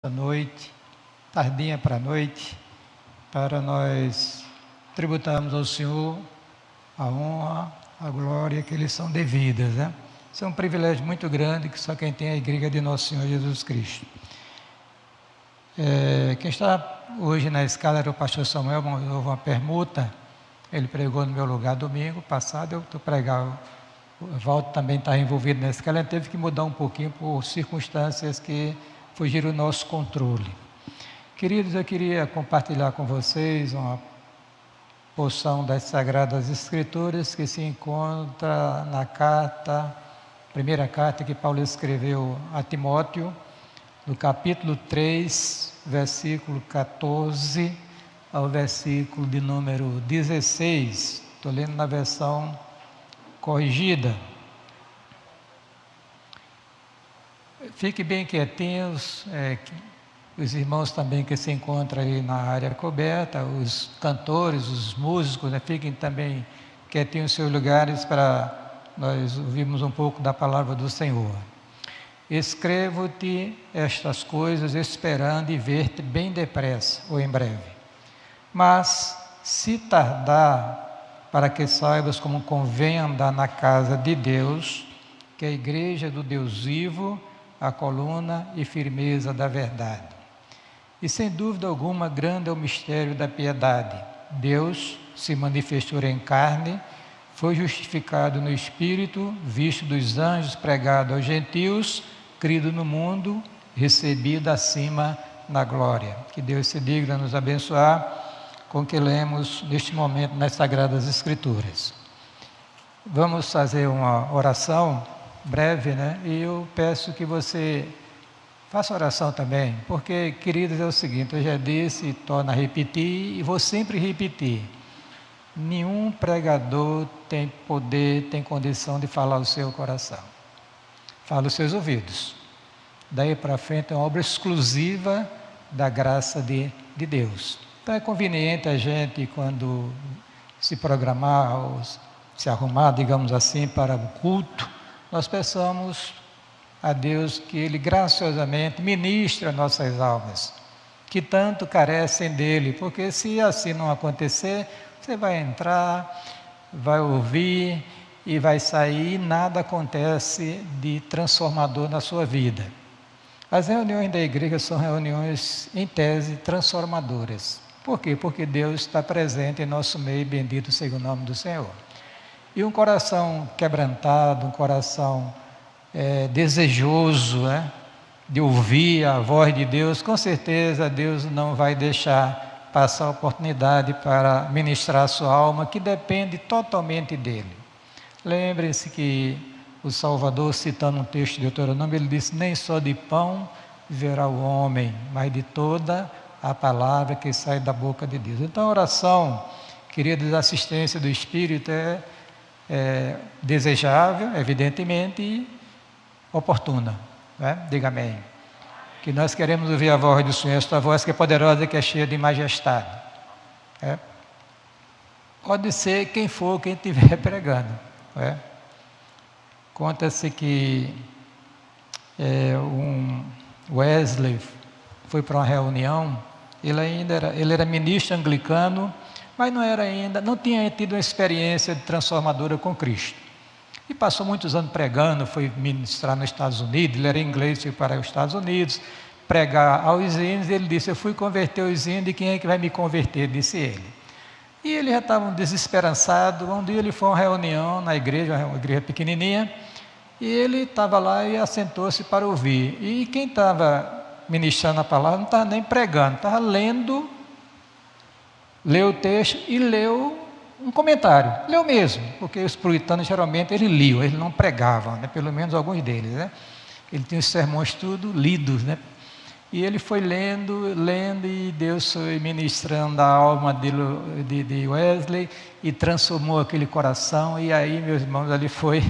noite, tardinha para a noite, para nós tributarmos ao Senhor a honra, a glória que lhes são devidas, né? Isso é um privilégio muito grande que só quem tem é a igreja de Nosso Senhor Jesus Cristo. Quem está hoje na escala era o pastor Samuel, houve uma permuta, ele pregou no meu lugar domingo passado, eu estou pregando, o Valdo também está envolvido na escala, ele teve que mudar um pouquinho por circunstâncias que fugiram do nosso controle. Queridos, eu queria compartilhar com vocês uma porção das Sagradas Escrituras que se encontra na primeira carta que Paulo escreveu a Timóteo, no capítulo 3, versículo 14 ao versículo de número 16. Estou lendo na versão corrigida. Fiquem bem quietinhos, os irmãos também que se encontram aí na área coberta, os cantores, os músicos, fiquem também quietinhos em seus lugares para nós ouvirmos um pouco da palavra do Senhor. Escrevo-te estas coisas esperando e ver-te bem depressa ou em breve. Mas, se tardar, para que saibas como convém andar na casa de Deus, que é a igreja do Deus vivo, a coluna e firmeza da verdade. E sem dúvida alguma, grande é o mistério da piedade. Deus se manifestou em carne, foi justificado no Espírito, visto dos anjos, pregado aos gentios, crido no mundo, recebido acima na glória. Que Deus se digna nos abençoar com o que lemos neste momento nas Sagradas Escrituras. Vamos fazer uma oração breve, E eu peço que você faça oração também, porque, queridos, é o seguinte, eu já disse e torno a repetir, e vou sempre repetir: nenhum pregador tem poder, tem condição de falar o seu coração. Fala os seus ouvidos. Daí para frente é uma obra exclusiva da graça de Deus. Então é conveniente a gente, quando se programar, ou se arrumar, digamos assim, para o culto, nós peçamos a Deus que Ele graciosamente ministre as nossas almas, que tanto carecem dEle, porque se assim não acontecer, você vai entrar, vai ouvir e vai sair e nada acontece de transformador na sua vida. As reuniões da igreja são reuniões, em tese, transformadoras. Por quê? Porque Deus está presente em nosso meio, bendito seja o nome do Senhor. E um coração quebrantado, um coração desejoso, de ouvir a voz de Deus, com certeza Deus não vai deixar passar a oportunidade para ministrar a sua alma, que depende totalmente dEle. Lembrem-se que o Salvador, citando um texto de Deuteronômio, ele disse: nem só de pão viverá o homem, mas de toda a palavra que sai da boca de Deus. Então a oração, queridos, a assistência do Espírito é desejável, evidentemente, e oportuna, Diga amém. Que nós queremos ouvir a voz do Senhor, esta voz que é poderosa, que é cheia de majestade. Pode ser quem for, quem estiver pregando. Conta-se que Wesley foi para uma reunião, ele era ministro anglicano, mas não tinha tido uma experiência transformadora com Cristo. E passou muitos anos pregando, foi ministrar nos Estados Unidos, ele era inglês, foi para os Estados Unidos, pregar aos índios, ele disse: eu fui converter os índios, e quem é que vai me converter? Disse ele. E ele já estava desesperançado. Um dia ele foi a uma reunião na igreja, uma igreja pequenininha, e ele estava lá e assentou-se para ouvir. E quem estava ministrando a palavra não estava nem pregando, estava leu o texto e leu um comentário, leu mesmo, porque os puritanos geralmente eles liam, eles não pregavam, pelo menos alguns deles, Ele tinha os sermões tudo lidos, E ele foi lendo, e Deus foi ministrando a alma de Wesley e transformou aquele coração. E aí, meus irmãos, ali foi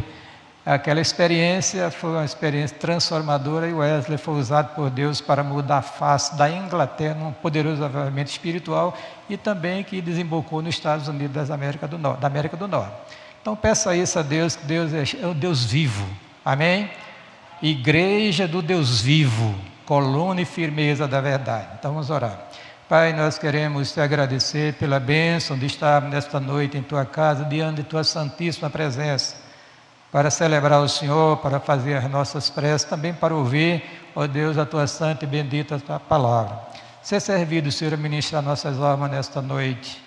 aquela experiência, foi uma experiência transformadora, e Wesley foi usado por Deus para mudar a face da Inglaterra num poderoso avivamento espiritual, e também que desembocou nos Estados Unidos da América do Norte. Então peça isso a Deus, que Deus é o Deus vivo, amém? Igreja do Deus vivo, coluna e firmeza da verdade. Então vamos orar. Pai, nós queremos te agradecer pela bênção de estar nesta noite em tua casa, diante de tua santíssima presença, para celebrar o Senhor, para fazer as nossas preces, também para ouvir, ó Deus, a tua santa e bendita tua palavra. Ser servido, Senhor, a ministrar nossas almas nesta noite,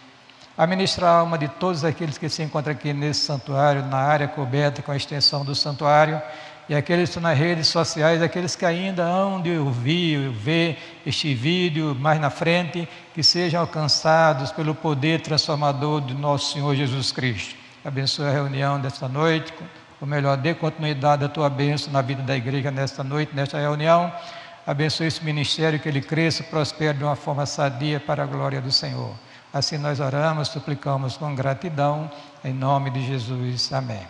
a ministrar a alma de todos aqueles que se encontram aqui nesse santuário, na área coberta com a extensão do santuário, e aqueles que estão nas redes sociais, aqueles que ainda hão de ouvir, ver este vídeo mais na frente, que sejam alcançados pelo poder transformador de nosso Senhor Jesus Cristo. Abençoe a reunião desta noite, ou melhor, dê continuidade à tua bênção na vida da igreja nesta noite, nesta reunião. Abençoe esse ministério, que ele cresça e prospere de uma forma sadia para a glória do Senhor. Assim nós oramos, suplicamos com gratidão, em nome de Jesus. Amém.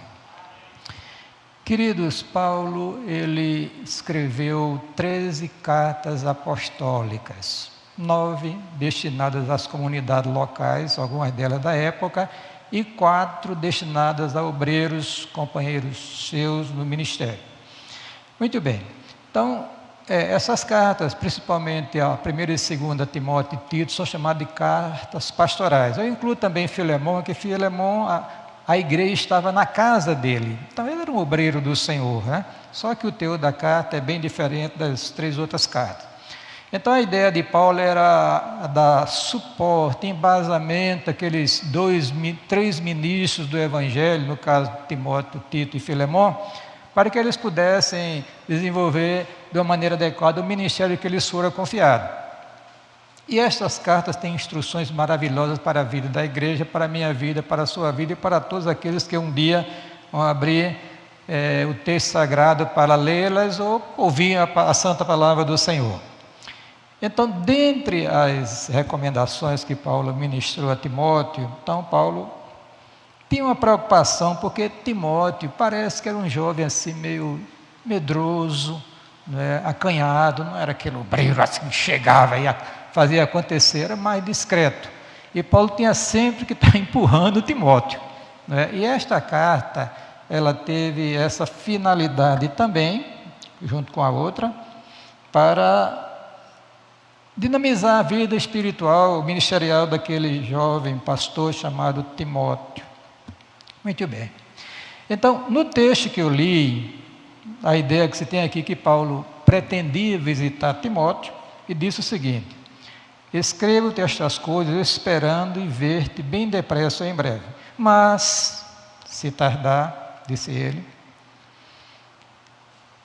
Queridos, Paulo, ele escreveu 13 cartas apostólicas, 9 destinadas às comunidades locais, algumas delas da época, e 4 destinadas a obreiros, companheiros seus no ministério. Muito bem, então, essas cartas, principalmente a 1ª e 2ª Timóteo e Tito, são chamadas de cartas pastorais. Eu incluo também Filemão, que Filemão, a igreja estava na casa dele, então ele era um obreiro do Senhor, né? Só que o teor da carta é bem diferente das 3 outras cartas. Então a ideia de Paulo era dar suporte, embasamento àqueles 3 ministros do Evangelho, no caso de Timóteo, Tito e Filemão, para que eles pudessem desenvolver de uma maneira adequada o ministério que lhes fora confiado. E estas cartas têm instruções maravilhosas para a vida da igreja, para a minha vida, para a sua vida e para todos aqueles que um dia vão abrir o texto sagrado para lê-las ou ouvir a santa palavra do Senhor. Então, dentre as recomendações que Paulo ministrou a Timóteo, então Paulo tinha uma preocupação, porque Timóteo parece que era um jovem assim meio medroso, né, acanhado, não era aquele obreiro assim que chegava e fazia acontecer, era mais discreto. E Paulo tinha sempre que estar empurrando Timóteo, né? E esta carta, ela teve essa finalidade também, junto com a outra, para dinamizar a vida espiritual, ministerial daquele jovem pastor chamado Timóteo. Muito bem. Então, no texto que eu li, a ideia que se tem aqui que Paulo pretendia visitar Timóteo e disse o seguinte: escrevo-te estas coisas esperando e ver-te bem depressa em breve. Mas, se tardar, disse ele,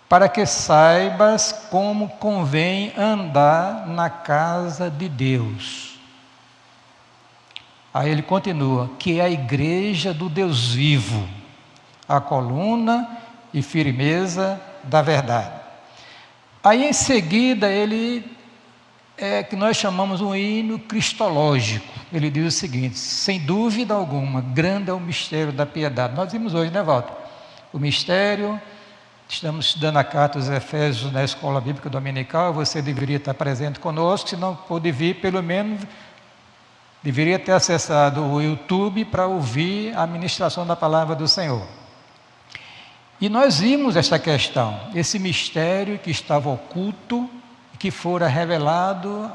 para que saibas como convém andar na casa de Deus. Aí ele continua, que é a igreja do Deus vivo, a coluna e firmeza da verdade. Aí em seguida ele que nós chamamos um hino cristológico. Ele diz o seguinte: sem dúvida alguma, grande é o mistério da piedade. Nós vimos hoje, né, Walter? O mistério, estamos estudando a carta aos Efésios na Escola Bíblica Dominical, você deveria estar presente conosco, se não pôde vir, pelo menos deveria ter acessado o YouTube para ouvir a ministração da palavra do Senhor. E nós vimos esta questão, esse mistério que estava oculto, que fora revelado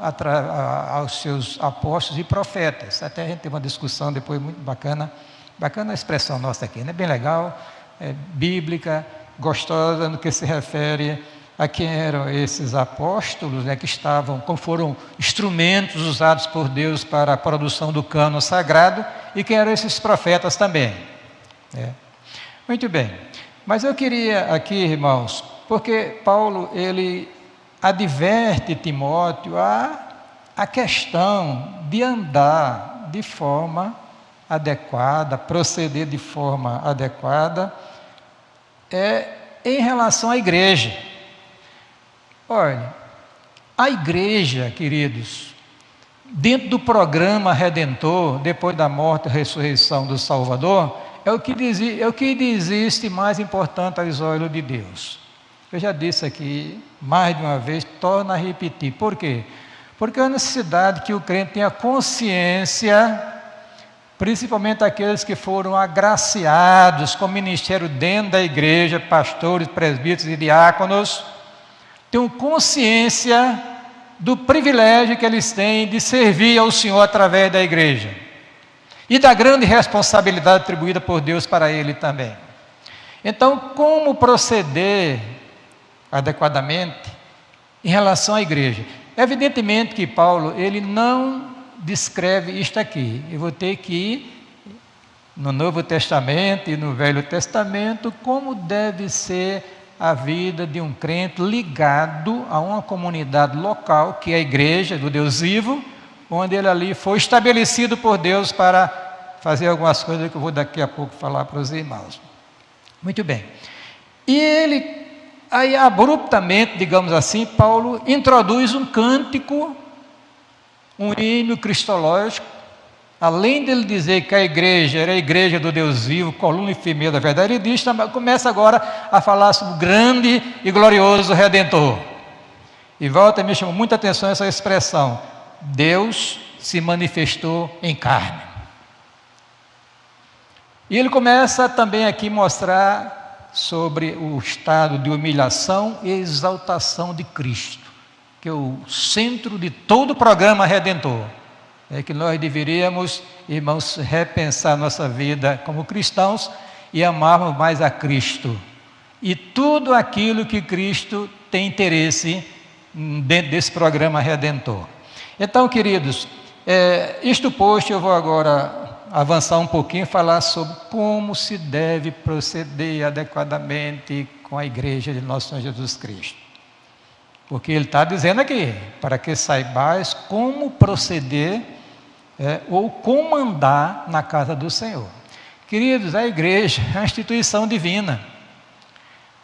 aos seus apóstolos e profetas. Até a gente teve uma discussão depois muito bacana a expressão nossa aqui, né? Bem legal, bíblica, gostosa, no que se refere a quem eram esses apóstolos, né, que estavam, como foram instrumentos usados por Deus para a produção do cânon sagrado, e quem eram esses profetas também. Muito bem, mas eu queria aqui, irmãos, porque Paulo, ele adverte Timóteo a questão de andar de forma adequada, proceder de forma adequada, em relação à igreja. Olha, a igreja, queridos, dentro do programa redentor, depois da morte e ressurreição do Salvador, é o que existe mais importante aos olhos de Deus. Eu já disse aqui mais de uma vez, torno a repetir. Por quê? Porque a necessidade que o crente tenha consciência, principalmente aqueles que foram agraciados com ministério dentro da igreja, pastores, presbíteros e diáconos, tenham consciência do privilégio que eles têm de servir ao Senhor através da igreja e da grande responsabilidade atribuída por Deus para ele também. Então, como proceder adequadamente em relação à igreja? Evidentemente que Paulo, ele não descreve isto aqui. Eu vou ter que ir no Novo Testamento e no Velho Testamento como deve ser a vida de um crente ligado a uma comunidade local, que é a igreja do Deus vivo, onde ele ali foi estabelecido por Deus para fazer algumas coisas que eu vou daqui a pouco falar para os irmãos. Muito bem. E ele, aí abruptamente, digamos assim, Paulo introduz um cântico, um hino cristológico, além dele dizer que a igreja era a igreja do Deus vivo, coluna e firmeza da verdade, ele diz, começa agora a falar sobre o grande e glorioso Redentor. E volta e me chamou muita atenção essa expressão, Deus se manifestou em carne. E ele começa também aqui a mostrar sobre o estado de humilhação e exaltação de Cristo, que é o centro de todo o programa Redentor. É que nós deveríamos, irmãos, repensar nossa vida como cristãos e amarmos mais a Cristo. E tudo aquilo que Cristo tem interesse dentro desse programa Redentor. Então, queridos, isto posto, eu vou agora avançar um pouquinho e falar sobre como se deve proceder adequadamente com a igreja de nosso Senhor Jesus Cristo. Porque ele está dizendo aqui, para que saibais como proceder ou como andar na casa do Senhor. Queridos, a igreja é uma instituição divina.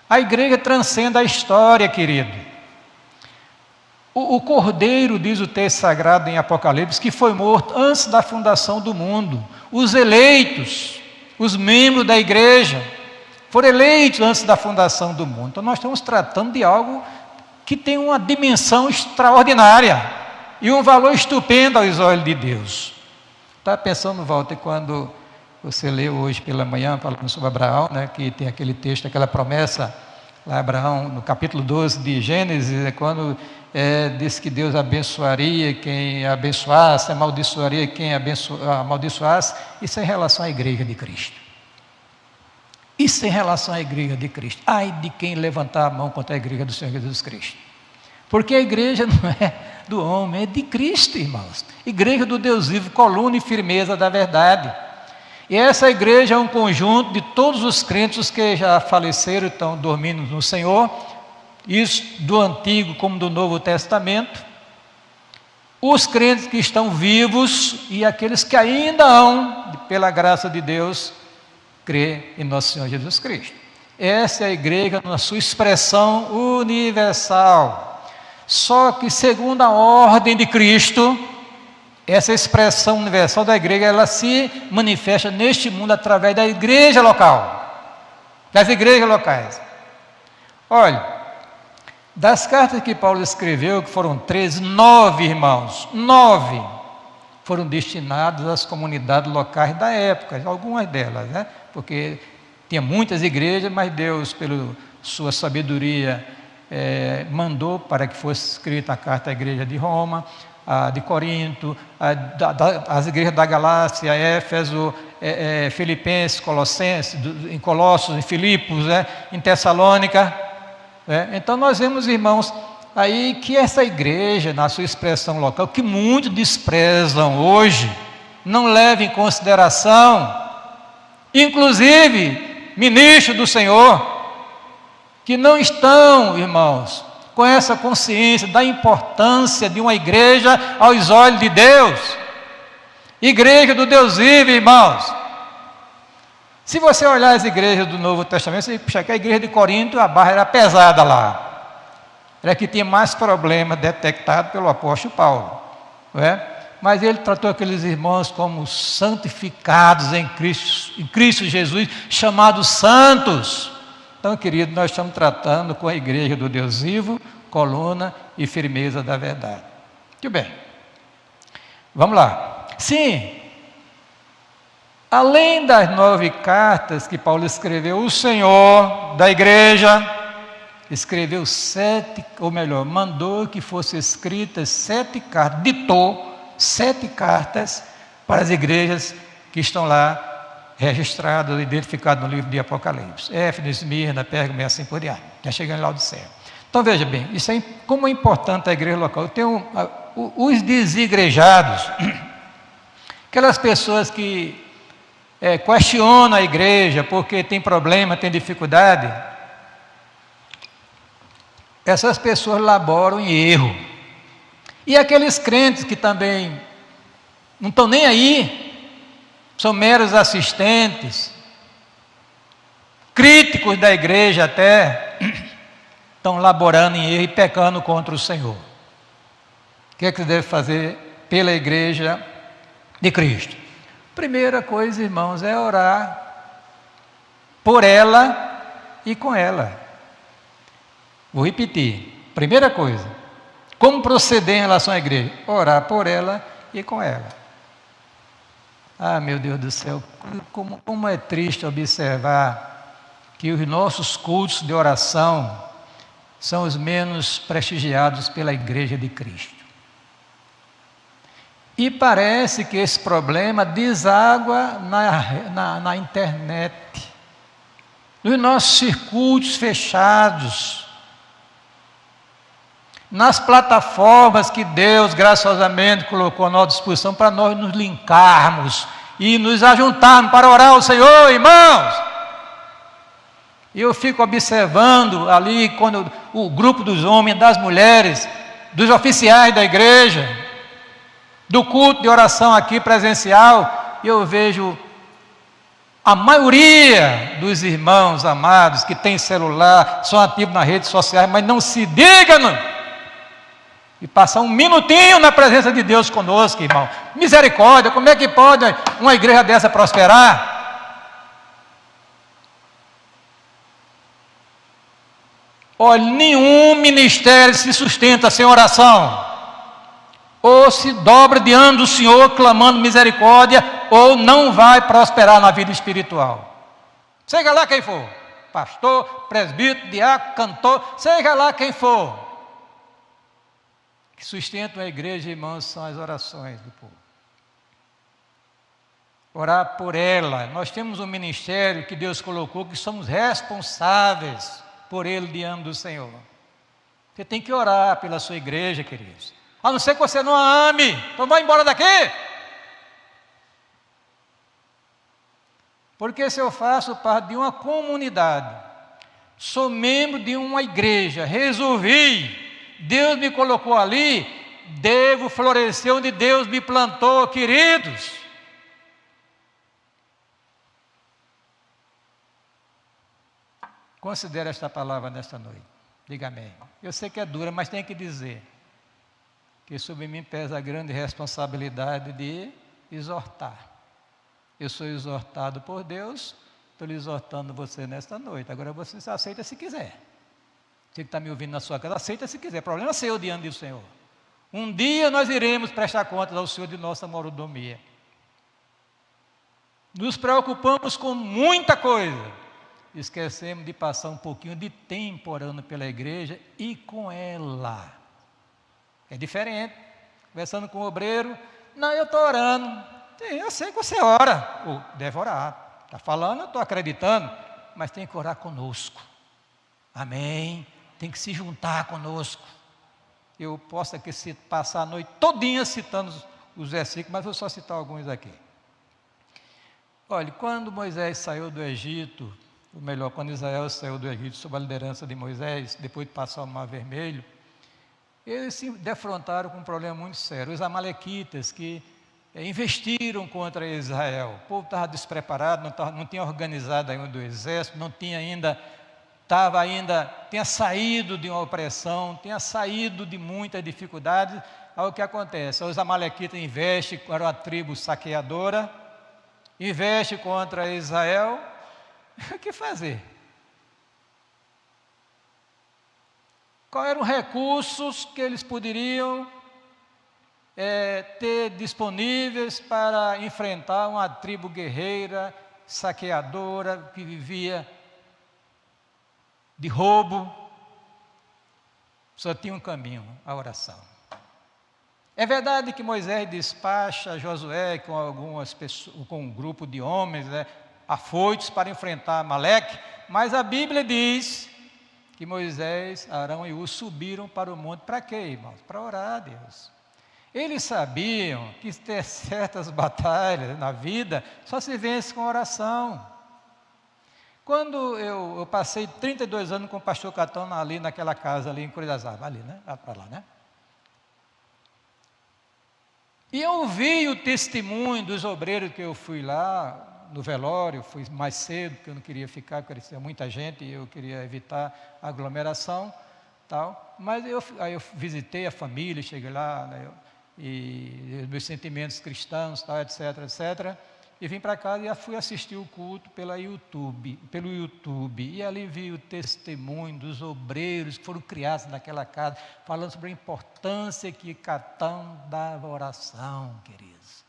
A igreja transcende a história, querido. O Cordeiro, diz o texto sagrado em Apocalipse, que foi morto antes da fundação do mundo. Os eleitos, os membros da igreja, foram eleitos antes da fundação do mundo. Então nós estamos tratando de algo que tem uma dimensão extraordinária e um valor estupendo aos olhos de Deus. Estava pensando, Walter, quando você leu hoje pela manhã, falando sobre Abraão, né, que tem aquele texto, aquela promessa, lá Abraão, no capítulo 12 de Gênesis, é quando diz que Deus abençoaria quem abençoasse, amaldiçoaria quem amaldiçoasse. Isso é em relação à igreja de Cristo. Isso em relação à igreja de Cristo. Ai de quem levantar a mão contra a igreja do Senhor Jesus Cristo. Porque a igreja não é do homem, é de Cristo, irmãos. Igreja do Deus vivo, coluna e firmeza da verdade. E essa igreja é um conjunto de todos os crentes que já faleceram, estão dormindo no Senhor, isso do Antigo como do Novo Testamento, os crentes que estão vivos e aqueles que ainda hão, pela graça de Deus, crer em nosso Senhor Jesus Cristo. Essa é a igreja na sua expressão universal. Só que segundo a ordem de Cristo, essa expressão universal da igreja, ela se manifesta neste mundo através da igreja local, das igrejas locais. Olha, das cartas que Paulo escreveu, que foram 13, 9 irmãos, 9 foram destinados às comunidades locais da época, algumas delas, né? Porque tinha muitas igrejas, mas Deus, pela sua sabedoria, mandou para que fosse escrita a carta à igreja de Roma, a de Corinto, as igrejas da Galácia, Éfeso, Filipenses, Colossenses, em Colossos, em Filipos, em Tessalônica. Então nós vemos, irmãos, aí que essa igreja, na sua expressão local, que muitos desprezam hoje, não leva em consideração, inclusive ministros do Senhor, que não estão, irmãos, com essa consciência da importância de uma igreja aos olhos de Deus. Igreja do Deus vivo, irmãos. Se você olhar as igrejas do Novo Testamento, você puxa que a igreja de Corinto, a barra era pesada lá. Era que tinha mais problemas detectados pelo apóstolo Paulo. Não é? Mas ele tratou aqueles irmãos como santificados em Cristo Jesus, chamados santos. Então, querido, nós estamos tratando com a igreja do Deus vivo, coluna e firmeza da verdade. Muito bem. Vamos lá. Sim. Além das 9 cartas que Paulo escreveu, o Senhor da igreja, escreveu 7, ou melhor, mandou que fossem escritas 7 cartas, ditou 7 cartas para as igrejas que estão lá registradas, identificadas no livro de Apocalipse. Éfeso, Esmirna, Pérgamo e assim por diante. Já chegando em Laodiceia. Então veja bem, isso é, como é importante a igreja local. Tem os desigrejados, aquelas pessoas que questionam a igreja porque tem problema, tem dificuldade. Essas pessoas laboram em erro. E aqueles crentes que também não estão nem aí, são meros assistentes, críticos da igreja até, estão laborando em erro e pecando contra o Senhor. O que é que você deve fazer pela igreja de Cristo? Primeira coisa, irmãos, é orar por ela e com ela. Vou repetir. Primeira coisa, como proceder em relação à igreja? Orar por ela e com ela. Ah, meu Deus do céu, como é triste observar que os nossos cultos de oração são os menos prestigiados pela igreja de Cristo. E parece que esse problema deságua na internet, nos nossos circuitos fechados, nas plataformas que Deus graciosamente colocou à nossa disposição para nós nos linkarmos e nos ajuntarmos para orar ao Senhor, irmãos. E eu fico observando ali quando o grupo dos homens, das mulheres, dos oficiais da igreja, do culto de oração aqui presencial, e eu vejo a maioria dos irmãos amados que têm celular, são ativos nas redes sociais, mas não se dignam e passar um minutinho na presença de Deus conosco, irmão. Misericórdia, como é que pode uma igreja dessa prosperar? Olha, nenhum ministério se sustenta sem oração. Ou se dobra diante do Senhor clamando misericórdia, ou não vai prosperar na vida espiritual. Seja lá quem for, pastor, presbítero, diácono, cantor, seja lá quem for. Que sustentam a igreja, irmãos, são as orações do povo. Orar por ela. Nós temos um ministério que Deus colocou, que somos responsáveis por ele diante do Senhor. Você tem que orar pela sua igreja, queridos. A não ser que você não a ame, então vai embora daqui. Porque se eu faço parte de uma comunidade, sou membro de uma igreja, resolvi, Deus me colocou ali, devo florescer onde Deus me plantou, queridos. Considere esta palavra nesta noite. Diga amém. Eu sei que é dura, mas tem que dizer que sobre mim pesa a grande responsabilidade de exortar. Eu sou exortado por Deus, estou lhe exortando você nesta noite. Agora você aceita se quiser. Você que está me ouvindo na sua casa, aceita se quiser. Problema seu diante do Senhor. Um dia nós iremos prestar contas ao Senhor de nossa mordomia. Nos preocupamos com muita coisa. Esquecemos de passar um pouquinho de tempo orando pela igreja e com ela. É diferente. Conversando com o obreiro, não, eu estou orando. Sim, eu sei que você ora. Ou deve orar. Está falando, eu estou acreditando. Mas tem que orar conosco. Amém? Tem que se juntar conosco. Eu posso aqui passar a noite todinha citando os versículos, mas vou só citar alguns aqui. Olha, quando Moisés saiu do Egito, ou melhor, quando Israel saiu do Egito sob a liderança de Moisés, depois de passar o Mar Vermelho, eles se defrontaram com um problema muito sério. Os amalequitas que investiram contra Israel. O povo estava despreparado, não tinha organizado ainda o exército, não tinha ainda, tinha saído de uma opressão, tinha saído de muitas dificuldades. Aí o que acontece? Os amalequitas investem, era uma tribo saqueadora, investe contra Israel. O que fazer? Quais eram os recursos que eles poderiam ter disponíveis para enfrentar uma tribo guerreira, saqueadora, que vivia de roubo? Só tinha um caminho, a oração. É verdade que Moisés despacha Josué com algumas pessoas, com um grupo de homens, afoitos para enfrentar Amaleque, mas a Bíblia diz que Moisés, Arão e Ur subiram para o monte. Para quê, irmãos? Para orar a Deus. Eles sabiam que ter certas batalhas na vida só se vence com oração. Quando eu passei 32 anos com o pastor Catão ali naquela casa ali em Curidazaba, ali, para lá, E eu ouvi o testemunho dos obreiros que eu fui lá no velório, fui mais cedo, porque eu não queria ficar, porque tinha muita gente e eu queria evitar aglomeração, tal. Mas aí eu visitei a família, cheguei lá, e meus sentimentos cristãos, tal, etc, etc. E vim para casa e fui assistir o culto pelo YouTube. E ali vi o testemunho dos obreiros que foram criados naquela casa, falando sobre a importância que Catão dava à oração, queridos.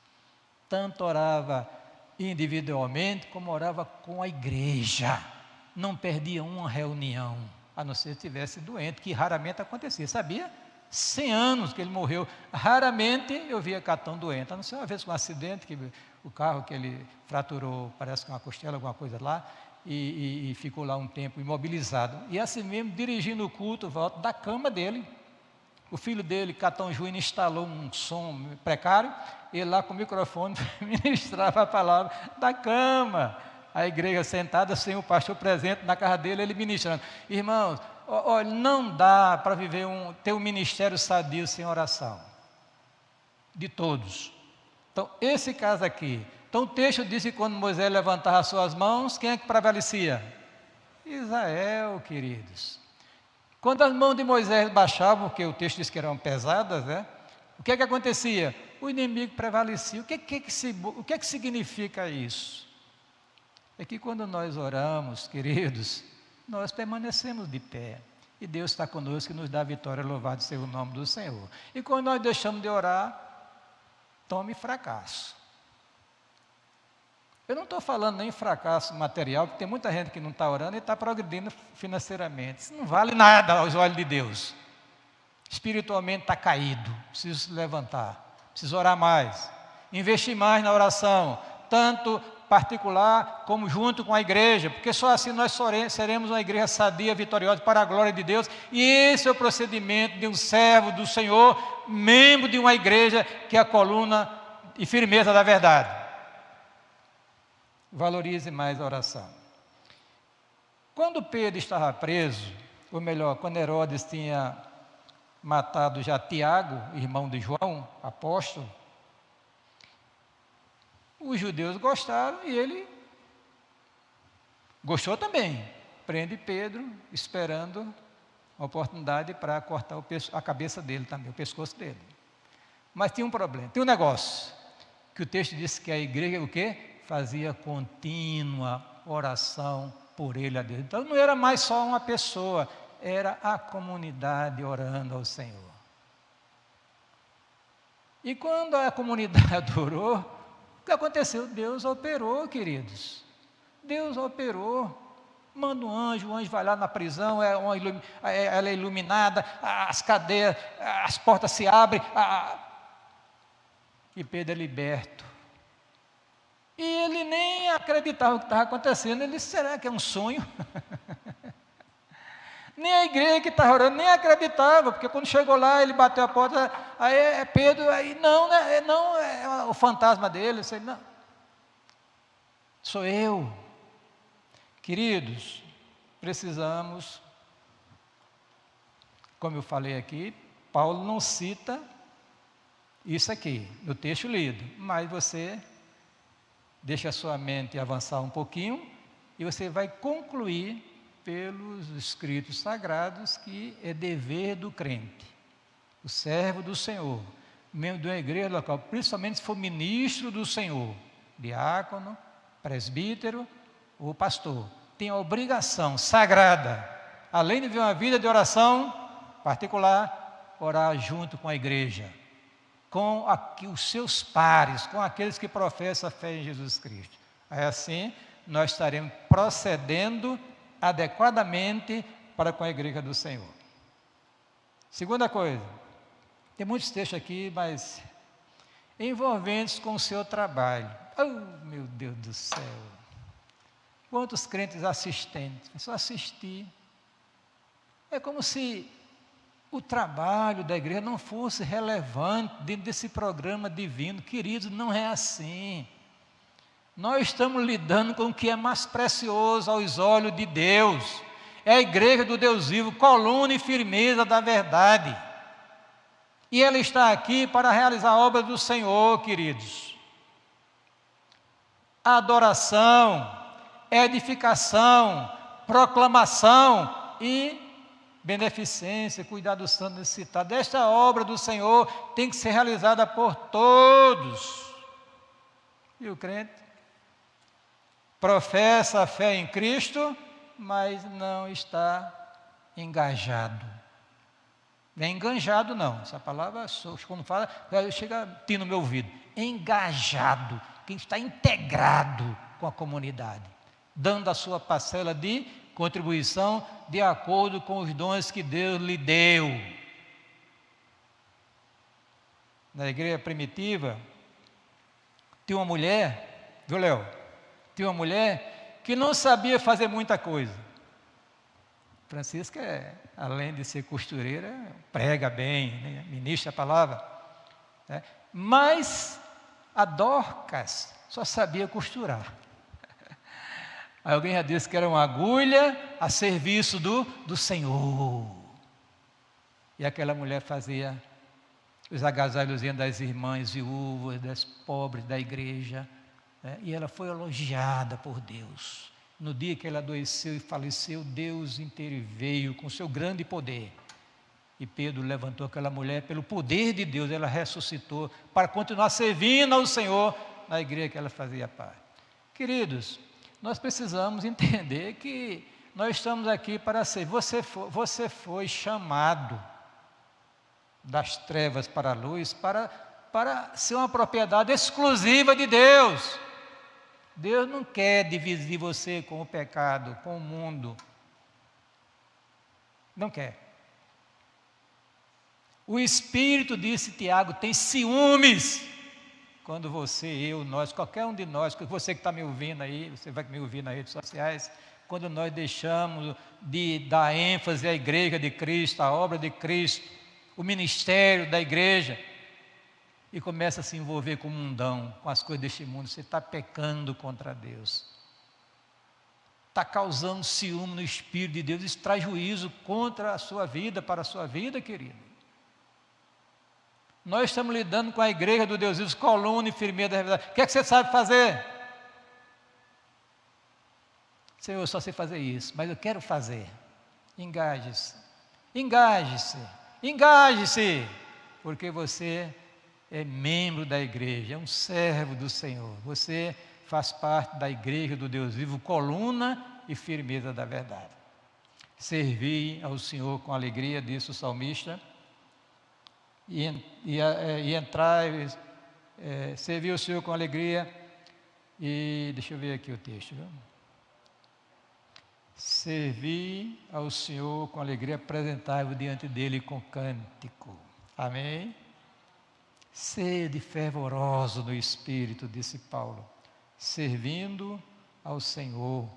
Tanto orava individualmente, como orava com a igreja. Não perdia uma reunião, a não ser se estivesse doente, que raramente acontecia, sabia? 100 anos que ele morreu, raramente eu via Catão doente, a não ser uma vez com um acidente, que o carro que ele fraturou, parece que uma costela, alguma coisa lá, e ficou lá um tempo imobilizado. E assim mesmo, dirigindo o culto, volta da cama dele. O filho dele, Catão Júnior, instalou um som precário, ele lá com o microfone ministrava a palavra da cama. A igreja sentada, sem o pastor presente na casa dele, ele ministrando. Irmãos, olha, não dá para ter um ministério sadio sem oração. De todos. Então, esse caso aqui. Então, o texto diz que quando Moisés levantava as suas mãos, quem é que prevalecia? Israel, queridos. Quando as mãos de Moisés baixavam, porque o texto diz que eram pesadas, o que é que acontecia? O inimigo prevalecia. O que é que significa isso? É que quando nós oramos, queridos, nós permanecemos de pé. E Deus está conosco e nos dá a vitória, louvado seja o nome do Senhor. E quando nós deixamos de orar, tome fracasso. Eu não estou falando nem fracasso material, porque tem muita gente que não está orando e está progredindo financeiramente. Isso não vale nada aos olhos de Deus. Espiritualmente está caído, preciso se levantar, preciso orar mais, investir mais na oração, tanto particular como junto com a igreja, porque só assim nós seremos uma igreja sadia, vitoriosa, para a glória de Deus. E esse é o procedimento de um servo do Senhor, membro de uma igreja que é a coluna e firmeza da verdade. Valorize mais a oração. Quando Pedro estava preso, ou melhor, quando Herodes tinha matado já Tiago, irmão de João, apóstolo, os judeus gostaram e ele gostou também. Prende Pedro, esperando a oportunidade para cortar a cabeça dele também, o pescoço dele. Mas tinha um problema, tinha um negócio, que o texto diz que a igreja, o quê? Fazia contínua oração por ele a Deus. Então não era mais só uma pessoa, era a comunidade orando ao Senhor. E quando a comunidade orou, o que aconteceu? Deus operou, queridos. Deus operou. Manda um anjo, o anjo vai lá na prisão, ela é iluminada, as cadeias, as portas se abrem, e Pedro é liberto. E ele nem acreditava o que estava acontecendo. Ele disse, será que é um sonho? Nem a igreja que estava orando, nem acreditava, porque quando chegou lá, ele bateu a porta, aí é Pedro, aí não é o fantasma dele, eu sei, não, sou eu. Queridos, precisamos, como eu falei aqui, Paulo não cita isso aqui, no texto lido, mas você deixa a sua mente avançar um pouquinho, e você vai concluir pelos escritos sagrados que é dever do crente, o servo do Senhor, membro de uma igreja local, principalmente se for ministro do Senhor, diácono, presbítero ou pastor, tem a obrigação sagrada, além de viver uma vida de oração particular, orar junto com a igreja, com os seus pares, com aqueles que professam a fé em Jesus Cristo. Aí assim, nós estaremos procedendo adequadamente para com a igreja do Senhor. Segunda coisa, tem muitos textos aqui, mas envolventes com o seu trabalho. Oh, meu Deus do céu! Quantos crentes assistentes? É só assistir. É como se o trabalho da igreja não fosse relevante dentro desse programa divino. Queridos, não é assim. Nós estamos lidando com o que é mais precioso aos olhos de Deus. É a igreja do Deus vivo, coluna e firmeza da verdade. E ela está aqui para realizar a obra do Senhor, queridos. A adoração, edificação, proclamação e beneficência, cuidar do santo necessitado. Esta obra do Senhor tem que ser realizada por todos. E o crente professa a fé em Cristo, mas não está engajado. Não é enganjado não, essa palavra, quando fala, chega a no meu ouvido. Engajado, quem está integrado com a comunidade, dando a sua parcela de contribuição de acordo com os dons que Deus lhe deu. Na igreja primitiva, tinha uma mulher, viu, Léo? Tinha uma mulher que não sabia fazer muita coisa. Francisca, além de ser costureira, prega bem, né? Ministra a palavra, né? Mas a Dorcas só sabia costurar. Aí alguém já disse que era uma agulha a serviço do Senhor. E aquela mulher fazia os agasalhozinhos das irmãs viúvas, das pobres da igreja, né? E ela foi elogiada por Deus. No dia que ela adoeceu e faleceu, Deus interveio com seu grande poder. E Pedro levantou aquela mulher, pelo poder de Deus, ela ressuscitou para continuar servindo ao Senhor na igreja que ela fazia parte. Queridos, nós precisamos entender que nós estamos aqui para ser. Você foi chamado das trevas para a luz para ser uma propriedade exclusiva de Deus. Deus não quer dividir você com o pecado, com o mundo. Não quer. O Espírito, disse Tiago, tem ciúmes quando você, eu, nós, qualquer um de nós, você que está me ouvindo aí, você vai me ouvir nas redes sociais, quando nós deixamos de dar ênfase à igreja de Cristo, à obra de Cristo, o ministério da igreja, e começa a se envolver com o mundão, com as coisas deste mundo, você está pecando contra Deus. Está causando ciúme no Espírito de Deus, isso traz juízo contra a sua vida, para a sua vida, querido. Nós estamos lidando com a igreja do Deus vivo, coluna e firmeza da verdade. O que é que você sabe fazer? Senhor, eu só sei fazer isso, mas eu quero fazer. Engaje-se, engaje-se, engaje-se, porque você é membro da igreja, é um servo do Senhor. Você faz parte da igreja do Deus vivo, coluna e firmeza da verdade. Servir ao Senhor com alegria, disse o salmista, e entrar, servir o Senhor com alegria, e deixa eu ver aqui o texto, viu? Servir ao Senhor com alegria, apresentar-vos diante dele com cântico. Amém? Sede fervoroso no Espírito, disse Paulo, servindo ao Senhor.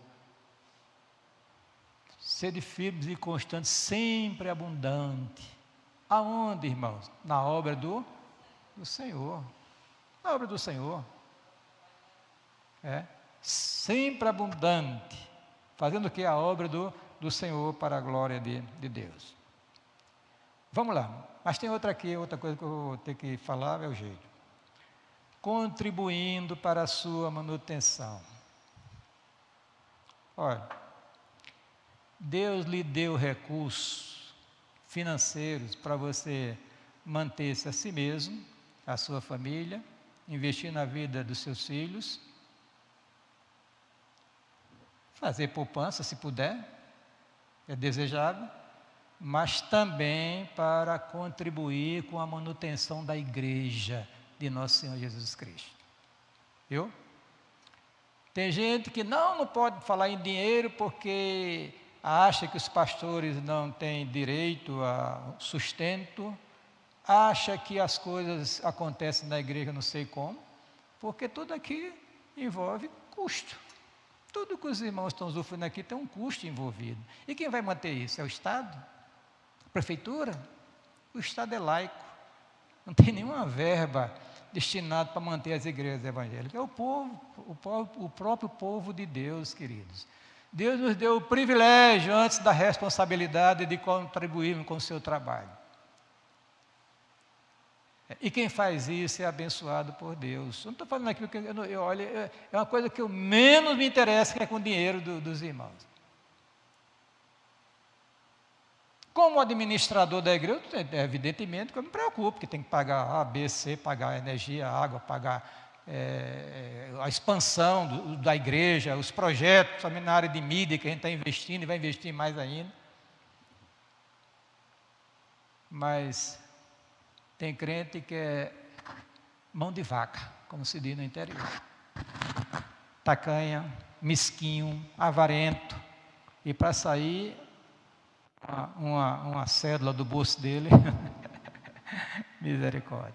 Sede firmes e constantes, sempre abundante. Aonde, irmãos? Na obra do Senhor. Na obra do Senhor. Sempre abundante. Fazendo o que? A obra do Senhor para a glória de Deus. Vamos lá. Mas tem outra coisa que eu vou ter que falar, é o jeito. Contribuindo para a sua manutenção. Olha, Deus lhe deu recursos financeiros para você manter-se a si mesmo, a sua família, investir na vida dos seus filhos, fazer poupança se puder, é desejável, mas também para contribuir com a manutenção da igreja de nosso Senhor Jesus Cristo. Viu? Tem gente que não pode falar em dinheiro porque acha que os pastores não têm direito a sustento, acha que as coisas acontecem na igreja não sei como, porque tudo aqui envolve custo. Tudo que os irmãos estão usufruindo aqui tem um custo envolvido. E quem vai manter isso? É o Estado? A Prefeitura? O Estado é laico. Não tem nenhuma verba destinada para manter as igrejas evangélicas. É o povo, o próprio povo de Deus, queridos. Deus nos deu o privilégio, antes da responsabilidade, de contribuirmos com o seu trabalho. E quem faz isso é abençoado por Deus. Eu não estou falando aqui porque olha, é uma coisa que eu menos me interessa, que é com o dinheiro dos irmãos. Como administrador da igreja, evidentemente que eu me preocupo, que tem que pagar A, B, C, pagar a energia, a água, pagar a expansão da igreja, os projetos, também na área de mídia que a gente está investindo e vai investir mais ainda. Mas tem crente que é mão de vaca, como se diz no interior. Tacanha, mesquinho, avarento. E para sair uma cédula do bolso dele, misericórdia.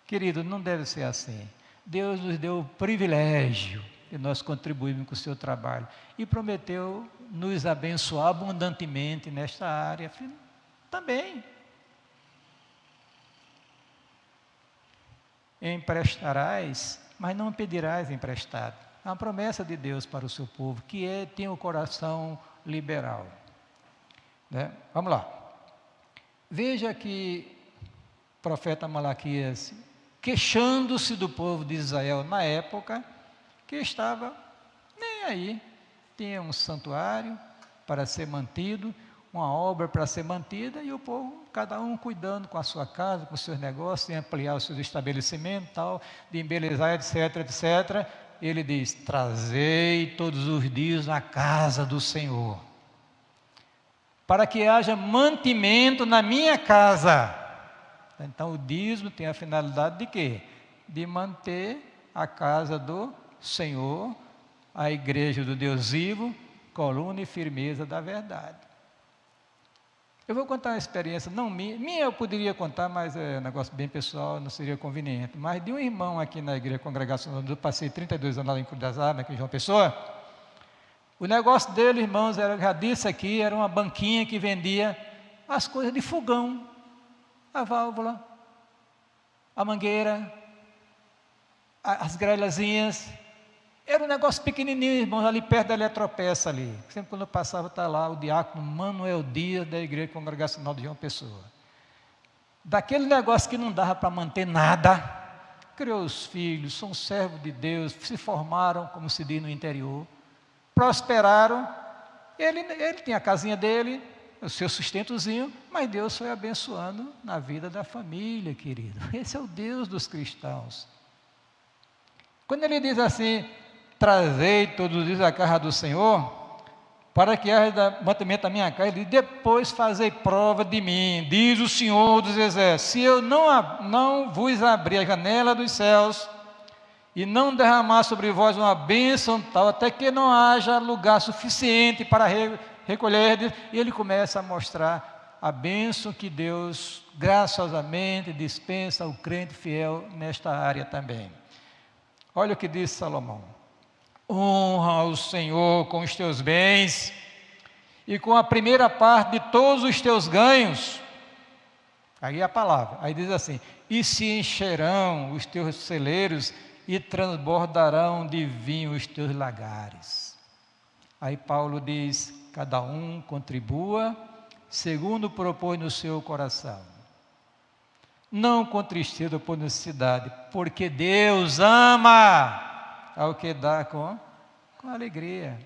Querido, não deve ser assim. Deus nos deu o privilégio de nós contribuirmos com o seu trabalho e prometeu nos abençoar abundantemente nesta área. Também. Emprestarás, mas não pedirás emprestado. É uma promessa de Deus para o seu povo, que tem o coração liberal. Né? Vamos lá. Veja que o profeta Malaquias, queixando-se do povo de Israel na época, que estava nem aí. Tinha um santuário para ser mantido, uma obra para ser mantida, e o povo, cada um cuidando com a sua casa, com os seus negócios, de ampliar os seus estabelecimentos, tal, de embelezar, etc, etc. Ele diz: trazei todos os dias na casa do Senhor, para que haja mantimento na minha casa. Então o dízimo tem a finalidade de quê? De manter a casa do Senhor, a igreja do Deus vivo, coluna e firmeza da verdade. Eu vou contar uma experiência, não minha eu poderia contar, mas é um negócio bem pessoal, não seria conveniente, mas de um irmão aqui na igreja congregacional, eu passei 32 anos lá em Cruz das Armas, aqui em João Pessoa. O negócio dele, irmãos, eu já disse aqui, era uma banquinha que vendia as coisas de fogão, a válvula, a mangueira, as grelhazinhas. Era um negócio pequenininho, irmãos, ali perto da Eletropeça ali. Sempre quando eu passava, está lá o diácono Manuel Dias, da Igreja Congregacional de João Pessoa. Daquele negócio que não dava para manter nada, criou os filhos, são servos de Deus, se formaram, como se diz no interior, prosperaram. Ele tinha a casinha dele, o seu sustentozinho, mas Deus foi abençoando na vida da família, querido. Esse é o Deus dos cristãos. Quando ele diz assim: trazei todos os dias a casa do Senhor, para que haja mantimento da minha casa, ele diz: depois fazei prova de mim, diz o Senhor dos Exércitos, se eu não vos abrir a janela dos céus, e não derramar sobre vós uma bênção tal, até que não haja lugar suficiente para recolher. E ele começa a mostrar a bênção que Deus graciosamente dispensa ao crente fiel nesta área também. Olha o que diz Salomão: honra o Senhor com os teus bens e com a primeira parte de todos os teus ganhos. Aí a palavra, aí diz assim: e se encherão os teus celeiros e transbordarão de vinho os teus lagares. Aí Paulo diz: cada um contribua segundo propõe no seu coração, não com tristeza ou por necessidade, porque Deus ama ao que dá com alegria.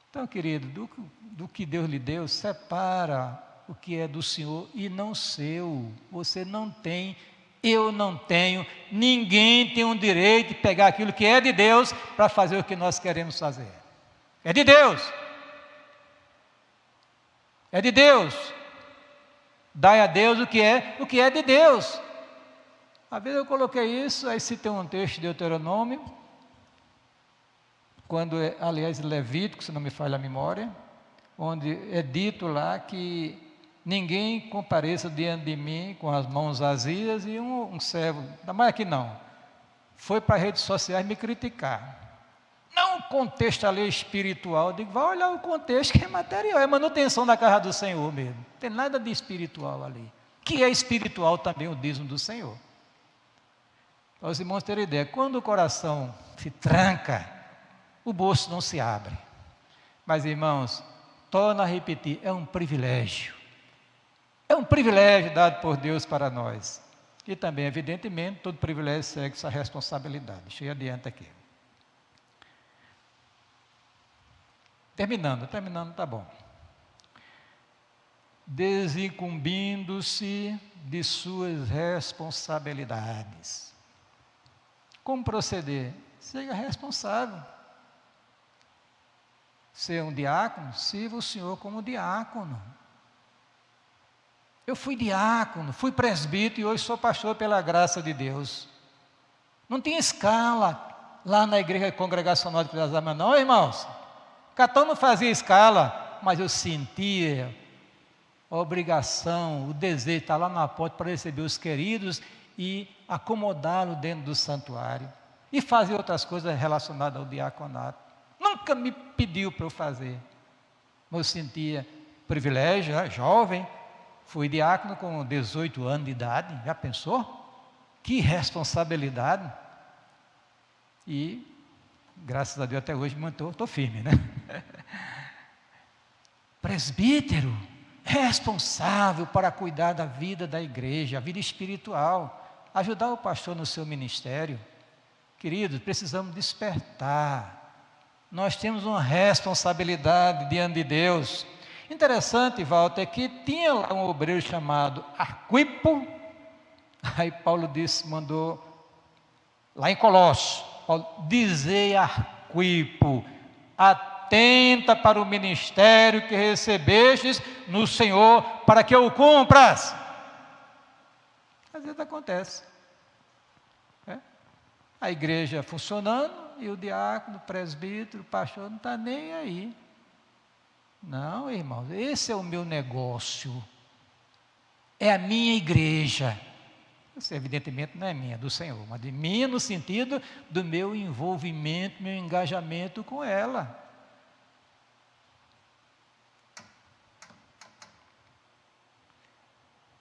Então, querido, do que Deus lhe deu, separa o que é do Senhor e não seu. Você não tem, eu não tenho, ninguém tem um direito de pegar aquilo que é de Deus para fazer o que nós queremos fazer. É de Deus. É de Deus. Dai a Deus o que é de Deus. Às vezes eu coloquei isso, aí citei um texto de Deuteronômio, aliás, Levítico, se não me falha a memória, onde é dito lá que ninguém compareça diante de mim com as mãos vazias, e um servo, mas aqui não, foi para as redes sociais me criticar. Não o contexto ali espiritual, eu digo, vai olhar o contexto que é material, é manutenção da casa do Senhor mesmo, não tem nada de espiritual ali, que é espiritual também o dízimo do Senhor. Para os irmãos terem ideia, quando o coração se tranca, o bolso não se abre. Mas irmãos, torno a repetir, é um privilégio dado por Deus para nós, e também evidentemente todo privilégio segue sua responsabilidade. Deixa eu ir adiante aqui. Terminando, tá bom. Desincumbindo-se de suas responsabilidades. Como proceder? Seja responsável. Ser um diácono, sirva o Senhor como diácono. Eu fui diácono, fui presbítero e hoje sou pastor pela graça de Deus. Não tinha escala lá na igreja congregacional de Pirasama, não, irmãos. Catão não fazia escala, mas eu sentia a obrigação, o desejo de estar lá na porta para receber os queridos e acomodá-lo dentro do santuário. E fazer outras coisas relacionadas ao diaconato. Nunca me pediu para eu fazer. Mas eu sentia privilégio, jovem. Fui diácono com 18 anos de idade. Já pensou? Que responsabilidade. E, graças a Deus, até hoje estou firme, né? Presbítero, responsável para cuidar da vida da igreja, a vida espiritual, ajudar o pastor no seu ministério. Queridos, precisamos despertar. Nós temos uma responsabilidade diante de Deus. Interessante, Walter, que tinha lá um obreiro chamado Arquipo. Aí Paulo mandou lá em Colossos, Paulo, dizei a Arquipo, atenta para o ministério que recebestes no Senhor, para que o cumpras. Às vezes acontece. A igreja funcionando e o diácono, o presbítero, o pastor não está nem aí. Não, irmãos, esse é o meu negócio. É a minha igreja. Isso evidentemente não é minha, é do Senhor, mas de minha no sentido do meu envolvimento, meu engajamento com ela.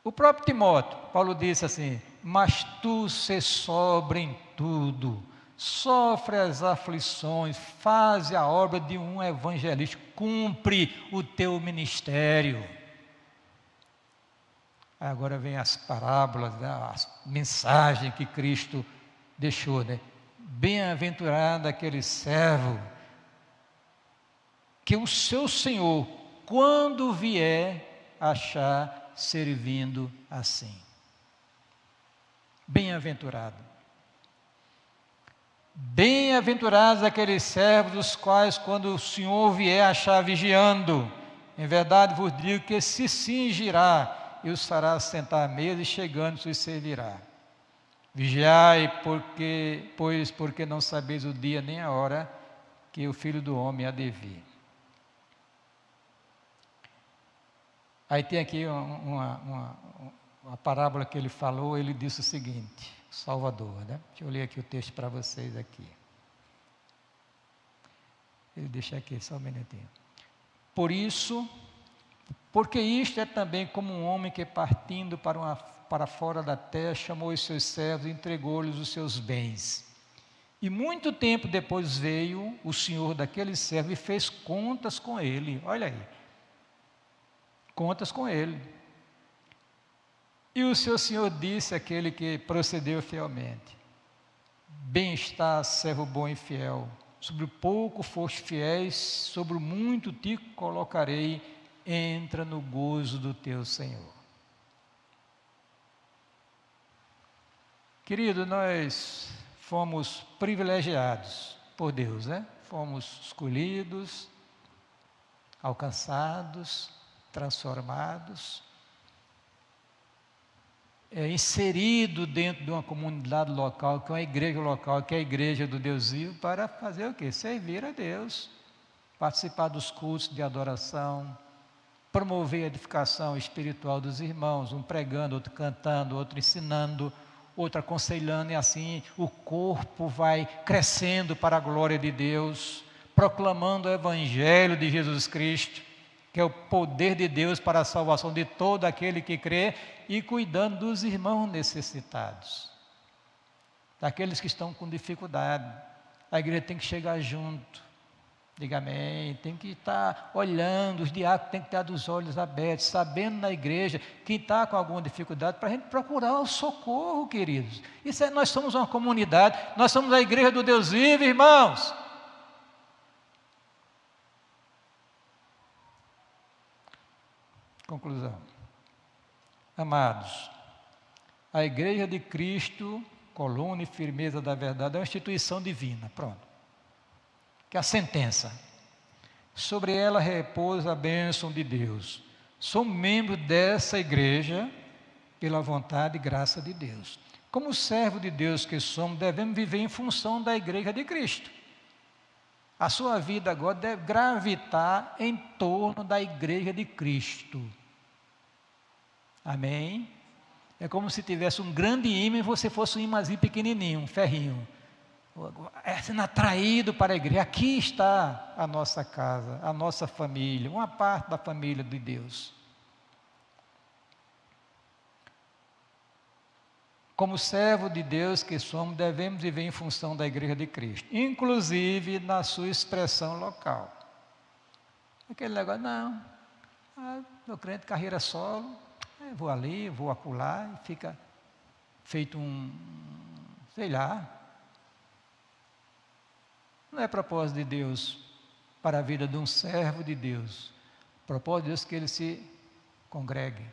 O próprio Timóteo, Paulo disse assim, mas tu se sobre em tudo, sofre as aflições, faz a obra de um evangelista, cumpre o teu ministério. Agora vem as parábolas, as mensagens que Cristo deixou, né? Bem-aventurado aquele servo, que o seu Senhor, quando vier, achar servindo assim. Bem-aventurado. Bem-aventurados aqueles servos dos quais, quando o Senhor vier, achar vigiando. Em verdade vos digo que se cingirá e os fará sentar à mesa, e chegando os servirá. Vigiai, porque não sabeis o dia nem a hora que o Filho do Homem há de vir. Aí tem aqui uma parábola que ele falou, ele disse o seguinte, Salvador, né? Deixa eu ler aqui o texto para vocês aqui. Ele deixa aqui, só um minutinho. Porque isto é também como um homem que partindo para fora da terra, chamou os seus servos e entregou-lhes os seus bens. E muito tempo depois veio o senhor daquele servo e fez contas com ele, olha aí, contas com ele. E o seu senhor disse àquele que procedeu fielmente, bem está, servo bom e fiel, sobre o pouco foste fiéis, sobre o muito te colocarei, entra no gozo do teu Senhor. Querido, nós fomos privilegiados por Deus, né? Fomos escolhidos, alcançados, transformados, inserido dentro de uma comunidade local, que é uma igreja local, que é a igreja do Deus vivo, para fazer o quê? Servir a Deus, participar dos cultos de adoração, promover a edificação espiritual dos irmãos, um pregando, outro cantando, outro ensinando, outro aconselhando, e assim o corpo vai crescendo para a glória de Deus, proclamando o Evangelho de Jesus Cristo, que é o poder de Deus para a salvação de todo aquele que crê, e cuidando dos irmãos necessitados, daqueles que estão com dificuldade. A igreja tem que chegar junto. Diga amém. Tem que estar olhando, os diáconos têm que estar dos olhos abertos, sabendo na igreja quem está com alguma dificuldade, para a gente procurar o socorro, queridos. Isso é, nós somos uma comunidade, nós somos a igreja do Deus vivo, irmãos. Conclusão. Amados, a igreja de Cristo, coluna e firmeza da verdade, é uma instituição divina, pronto. Que é a sentença. Sobre ela repousa a bênção de Deus. Sou membro dessa igreja pela vontade e graça de Deus. Como servo de Deus que somos, devemos viver em função da igreja de Cristo. A sua vida agora deve gravitar em torno da igreja de Cristo. Amém? É como se tivesse um grande imã e você fosse um imãzinho pequenininho, um ferrinho. Sendo atraído para a igreja. Aqui está a nossa casa, a nossa família, uma parte da família de Deus. Como servo de Deus que somos, devemos viver em função da igreja de Cristo, inclusive na sua expressão local. Aquele negócio, não, meu crente carreira solo, vou ali, vou acolá, e fica feito sei lá. Não é propósito de Deus para a vida de um servo de Deus. O propósito de Deus é que ele se congregue,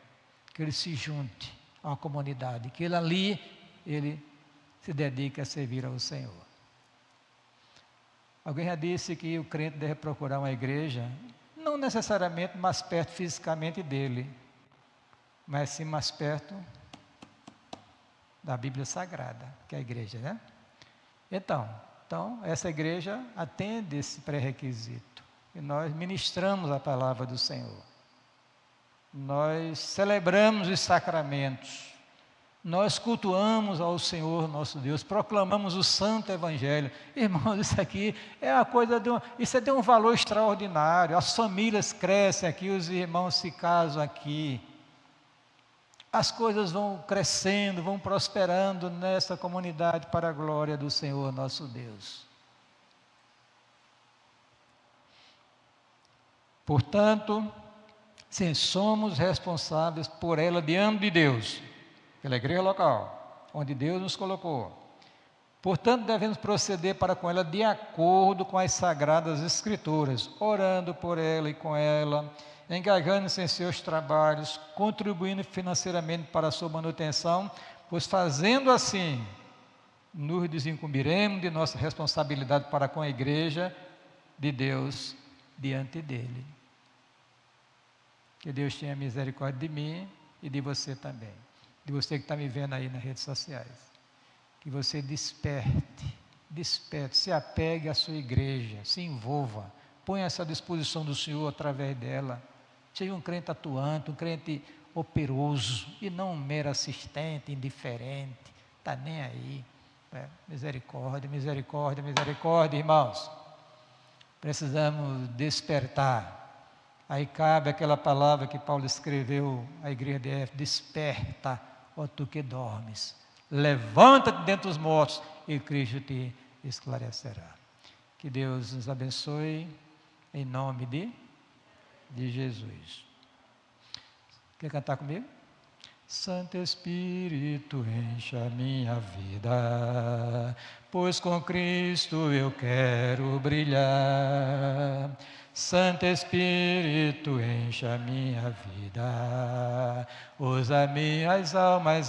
que ele se junte a uma comunidade, que ele se dedique a servir ao Senhor. Alguém já disse que o crente deve procurar uma igreja, não necessariamente mais perto fisicamente dele, mas sim mais perto da Bíblia Sagrada, que é a igreja, né? Então, essa igreja atende esse pré-requisito. E nós ministramos a palavra do Senhor. Nós celebramos os sacramentos. Nós cultuamos ao Senhor nosso Deus. Proclamamos o Santo Evangelho. Irmãos, isso aqui é a coisa isso é de um valor extraordinário. As famílias crescem aqui, os irmãos se casam aqui. As coisas vão crescendo, vão prosperando nessa comunidade para a glória do Senhor nosso Deus. Portanto, sim, somos responsáveis por ela diante de Deus, pela igreja local, onde Deus nos colocou. Portanto, devemos proceder para com ela de acordo com as Sagradas Escrituras, orando por ela e com ela, engajando-se em seus trabalhos, contribuindo financeiramente para a sua manutenção, pois fazendo assim, nos desincumbiremos de nossa responsabilidade para com a igreja de Deus diante dele. Que Deus tenha misericórdia de mim e de você também, de você que está me vendo aí nas redes sociais. Que você desperte, se apegue à sua igreja, se envolva, ponha essa disposição do Senhor através dela. Seja um crente atuante, um crente operoso, e não um mero assistente, indiferente, está nem aí. Misericórdia, misericórdia, misericórdia, irmãos. Precisamos despertar. Aí cabe aquela palavra que Paulo escreveu à igreja de Éfeso: desperta, ó tu que dormes. Levanta-te dentre os mortos e Cristo te esclarecerá. Que Deus nos abençoe em nome de Jesus. Quer cantar comigo? Santo Espírito, enche a minha vida, pois com Cristo eu quero brilhar. Santo Espírito, enche a minha vida, usa minhas almas